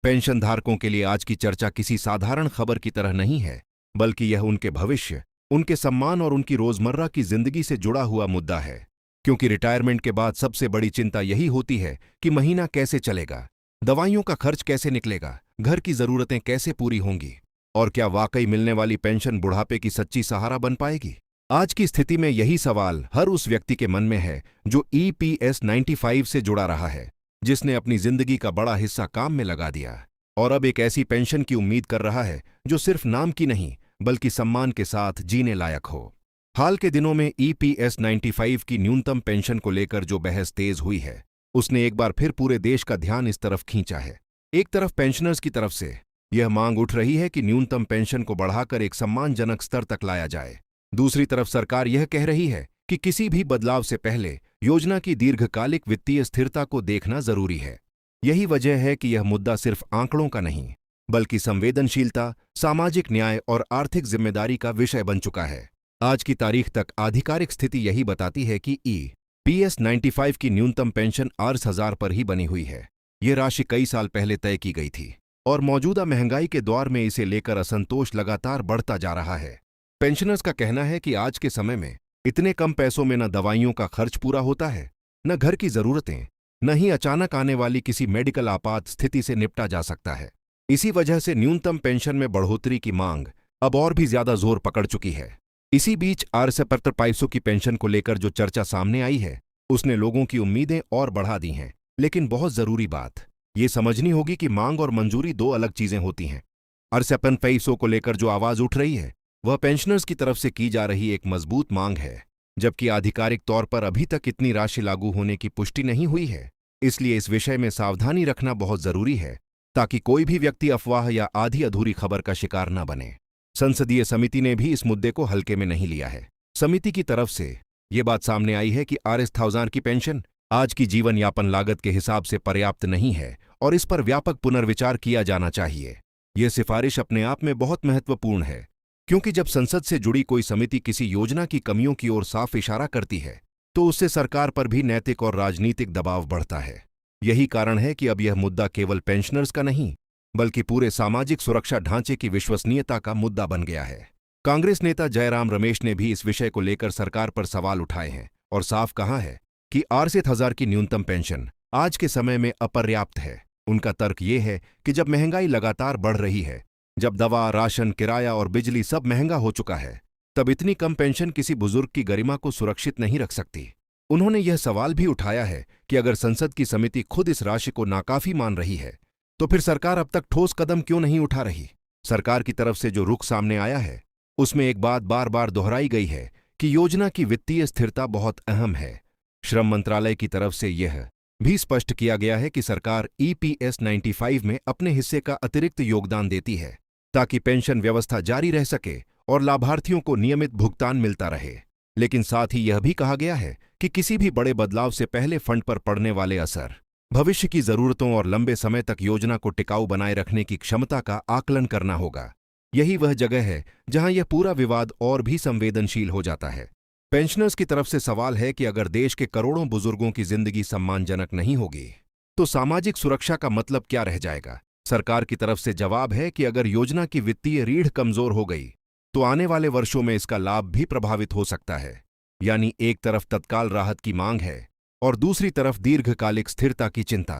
Pension धारकों के लिए आज की चर्चा किसी साधारण खबर की तरह नहीं है, बल्कि यह उनके भविष्य, उनके सम्मान और उनकी रोजमर्रा की जिंदगी से जुड़ा हुआ मुद्दा है। क्योंकि रिटायरमेंट के बाद सबसे बड़ी चिंता यही होती है कि महीना कैसे चलेगा, दवाइयों का खर्च कैसे निकलेगा, घर की जरूरतें कैसे पूरी होंगी और क्या वाकई मिलने वाली पेंशन बुढ़ापे की सच्ची सहारा बन पाएगी। आज की स्थिति में यही सवाल हर उस व्यक्ति के मन में है जो EPS 95 से जुड़ा रहा है, जिसने अपनी जिंदगी का बड़ा हिस्सा काम में लगा दिया और अब एक ऐसी पेंशन की उम्मीद कर रहा है जो सिर्फ नाम की नहीं बल्कि सम्मान के साथ जीने लायक हो। हाल के दिनों में EPS 95 की न्यूनतम पेंशन को लेकर जो बहस तेज हुई है, उसने एक बार फिर पूरे देश का ध्यान इस तरफ खींचा है। एक तरफ पेंशनर्स की तरफ से यह मांग उठ रही है कि न्यूनतम पेंशन को बढ़ाकर एक सम्मानजनक स्तर तक लाया जाए। दूसरी तरफ सरकार यह कह रही है कि किसी भी बदलाव से पहले योजना की दीर्घकालिक वित्तीय स्थिरता को देखना जरूरी है। यही वजह है कि यह मुद्दा सिर्फ आंकड़ों का नहीं, बल्कि संवेदनशीलता, सामाजिक न्याय और आर्थिक जिम्मेदारी का विषय बन चुका है। आज की तारीख तक आधिकारिक स्थिति यही बताती है कि EPS 95 की न्यूनतम पेंशन 80,000 पर ही बनी हुई है। ये राशि कई साल पहले तय की गई थी और मौजूदा महंगाई के दौर में इसे लेकर असंतोष लगातार बढ़ता जा रहा है। पेंशनर्स का कहना है कि आज के समय में इतने कम पैसों में न दवाइयों का खर्च पूरा होता है, न घर की जरूरतें, न ही अचानक आने वाली किसी मेडिकल आपात स्थिति से निपटा जा सकता है। इसी वजह से न्यूनतम पेंशन में बढ़ोतरी की मांग अब और भी ज्यादा जोर पकड़ चुकी है। इसी बीच RS 500 की पेंशन को लेकर जो चर्चा सामने आई है, उसने लोगों की उम्मीदें और बढ़ा दी हैं। लेकिन बहुत जरूरी बात ये समझनी होगी कि मांग और मंजूरी दो अलग चीजें होती हैं। RS 500 को लेकर जो आवाज उठ रही है वह पेंशनर्स की तरफ से की जा रही एक मजबूत मांग है, जबकि आधिकारिक तौर पर अभी तक इतनी राशि लागू होने की पुष्टि नहीं हुई है। इसलिए इस विषय में सावधानी रखना बहुत जरूरी है ताकि कोई भी व्यक्ति अफवाह या आधी अधूरी खबर का शिकार न बने। संसदीय समिति ने भी इस मुद्दे को हल्के में नहीं लिया है। समिति की तरफ से ये बात सामने आई है कि RS 1000 की पेंशन आज की जीवन यापन लागत के हिसाब से पर्याप्त नहीं है और इस पर व्यापक पुनर्विचार किया जाना चाहिए। ये सिफारिश अपने आप में बहुत महत्वपूर्ण है, क्योंकि जब संसद से जुड़ी कोई समिति किसी योजना की कमियों की ओर साफ इशारा करती है तो उससे सरकार पर भी नैतिक और राजनीतिक दबाव बढ़ता है। यही कारण है कि अब यह मुद्दा केवल पेंशनर्स का नहीं बल्कि पूरे सामाजिक सुरक्षा ढांचे की विश्वसनीयता का मुद्दा बन गया है। कांग्रेस नेता जयराम रमेश ने भी इस विषय को लेकर सरकार पर सवाल उठाए हैं और साफ कहा है कि RS 1000 की न्यूनतम पेंशन आज के समय में अपर्याप्त है। उनका तर्क ये है कि जब महंगाई लगातार बढ़ रही है, जब दवा, राशन, किराया और बिजली सब महंगा हो चुका है, तब इतनी कम पेंशन किसी बुजुर्ग की गरिमा को सुरक्षित नहीं रख सकती। उन्होंने यह सवाल भी उठाया है कि अगर संसद की समिति खुद इस राशि को नाकाफी मान रही है तो फिर सरकार अब तक ठोस कदम क्यों नहीं उठा रही। सरकार की तरफ से जो रुख सामने आया है उसमें एक बात बार बार दोहराई गई है कि योजना की वित्तीय स्थिरता बहुत अहम है। श्रम मंत्रालय की तरफ से यह भी स्पष्ट किया गया है कि सरकार EPS 95 में अपने हिस्से का अतिरिक्त योगदान देती है ताकि पेंशन व्यवस्था जारी रह सके और लाभार्थियों को नियमित भुगतान मिलता रहे। लेकिन साथ ही यह भी कहा गया है कि किसी भी बड़े बदलाव से पहले फंड पर पड़ने वाले असर, भविष्य की जरूरतों और लंबे समय तक योजना को टिकाऊ बनाए रखने की क्षमता का आकलन करना होगा। यही वह जगह है जहां यह पूरा विवाद और भी संवेदनशील हो जाता है। पेंशनर्स की तरफ से सवाल है कि अगर देश के करोड़ों बुजुर्गों की जिंदगी सम्मानजनक नहीं होगी तो सामाजिक सुरक्षा का मतलब क्या रह जाएगा। सरकार की तरफ से जवाब है कि अगर योजना की वित्तीय रीढ़ कमजोर हो गई तो आने वाले वर्षों में इसका लाभ भी प्रभावित हो सकता है। यानी एक तरफ तत्काल राहत की मांग है और दूसरी तरफ दीर्घकालिक स्थिरता की चिंता।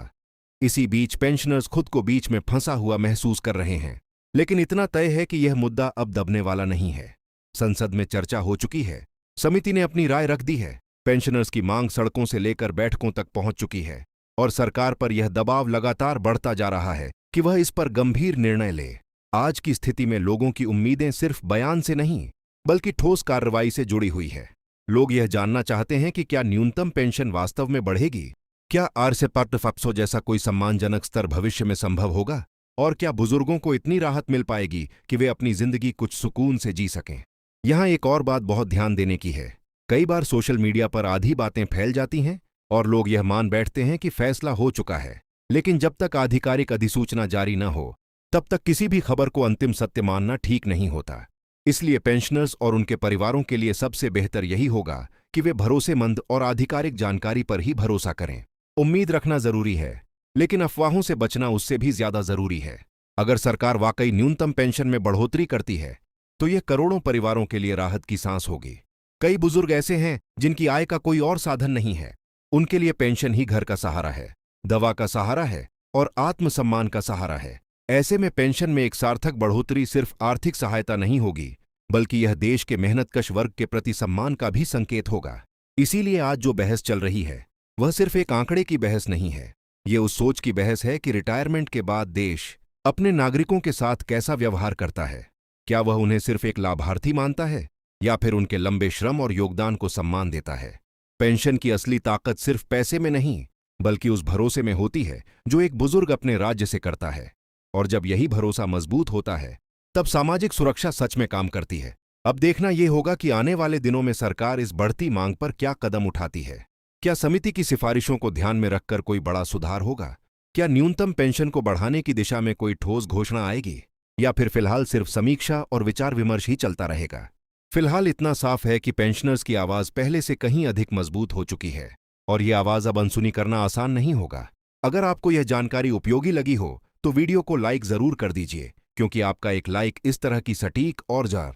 इसी बीच पेंशनर्स खुद को बीच में फंसा हुआ महसूस कर रहे हैं। लेकिन इतना तय है कि यह मुद्दा अब दबने वाला नहीं है। संसद में चर्चा हो चुकी है, समिति ने अपनी राय रख दी है, पेंशनर्स की मांग सड़कों से लेकर बैठकों तक पहुंच चुकी है और सरकार पर यह दबाव लगातार बढ़ता जा रहा है कि वह इस पर गंभीर निर्णय ले। आज की स्थिति में लोगों की उम्मीदें सिर्फ बयान से नहीं बल्कि ठोस कार्रवाई से जुड़ी हुई है। लोग यह जानना चाहते हैं कि क्या न्यूनतम पेंशन वास्तव में बढ़ेगी, क्या RS 500 जैसा कोई सम्मानजनक स्तर भविष्य में संभव होगा और क्या बुजुर्गों को इतनी राहत मिल पाएगी कि वे अपनी जिंदगी कुछ सुकून से जी सकें। यहां एक और बात बहुत ध्यान देने की है। कई बार सोशल मीडिया पर आधी बातें फैल जाती हैं और लोग यह मान बैठते हैं कि फैसला हो चुका है, लेकिन जब तक आधिकारिक अधिसूचना जारी न हो तब तक किसी भी खबर को अंतिम सत्य मानना ठीक नहीं होता। इसलिए पेंशनर्स और उनके परिवारों के लिए सबसे बेहतर यही होगा कि वे भरोसेमंद और आधिकारिक जानकारी पर ही भरोसा करें। उम्मीद रखना जरूरी है, लेकिन अफवाहों से बचना उससे भी ज्यादा जरूरी है। अगर सरकार वाकई न्यूनतम पेंशन में बढ़ोतरी करती है तो यह करोड़ों परिवारों के लिए राहत की सांस होगी। कई बुजुर्ग ऐसे हैं जिनकी आय का कोई और साधन नहीं है। उनके लिए पेंशन ही घर का सहारा है, दवा का सहारा है और आत्मसम्मान का सहारा है। ऐसे में पेंशन में एक सार्थक बढ़ोतरी सिर्फ आर्थिक सहायता नहीं होगी, बल्कि यह देश के मेहनतकश वर्ग के प्रति सम्मान का भी संकेत होगा। इसीलिए आज जो बहस चल रही है वह सिर्फ एक आंकड़े की बहस नहीं है। ये उस सोच की बहस है कि रिटायरमेंट के बाद देश अपने नागरिकों के साथ कैसा व्यवहार करता है। क्या वह उन्हें सिर्फ एक लाभार्थी मानता है या फिर उनके लंबे श्रम और योगदान को सम्मान देता है। पेंशन की असली ताकत सिर्फ पैसे में नहीं, बल्कि उस भरोसे में होती है जो एक बुजुर्ग अपने राज्य से करता है। और जब यही भरोसा मजबूत होता है तब सामाजिक सुरक्षा सच में काम करती है। अब देखना यह होगा कि आने वाले दिनों में सरकार इस बढ़ती मांग पर क्या कदम उठाती है। क्या समिति की सिफारिशों को ध्यान में रखकर कोई बड़ा सुधार होगा? क्या न्यूनतम पेंशन को बढ़ाने की दिशा में कोई ठोस घोषणा आएगी, या फिर फिलहाल सिर्फ समीक्षा और विचार विमर्श ही चलता रहेगा? फिलहाल इतना साफ है कि पेंशनर्स की आवाज पहले से कहीं अधिक मजबूत हो चुकी है और ये आवाज अब अनसुनी करना आसान नहीं होगा। अगर आपको यह जानकारी उपयोगी लगी हो तो वीडियो को लाइक जरूर कर दीजिए, क्योंकि आपका एक लाइक इस तरह की सटीक और जार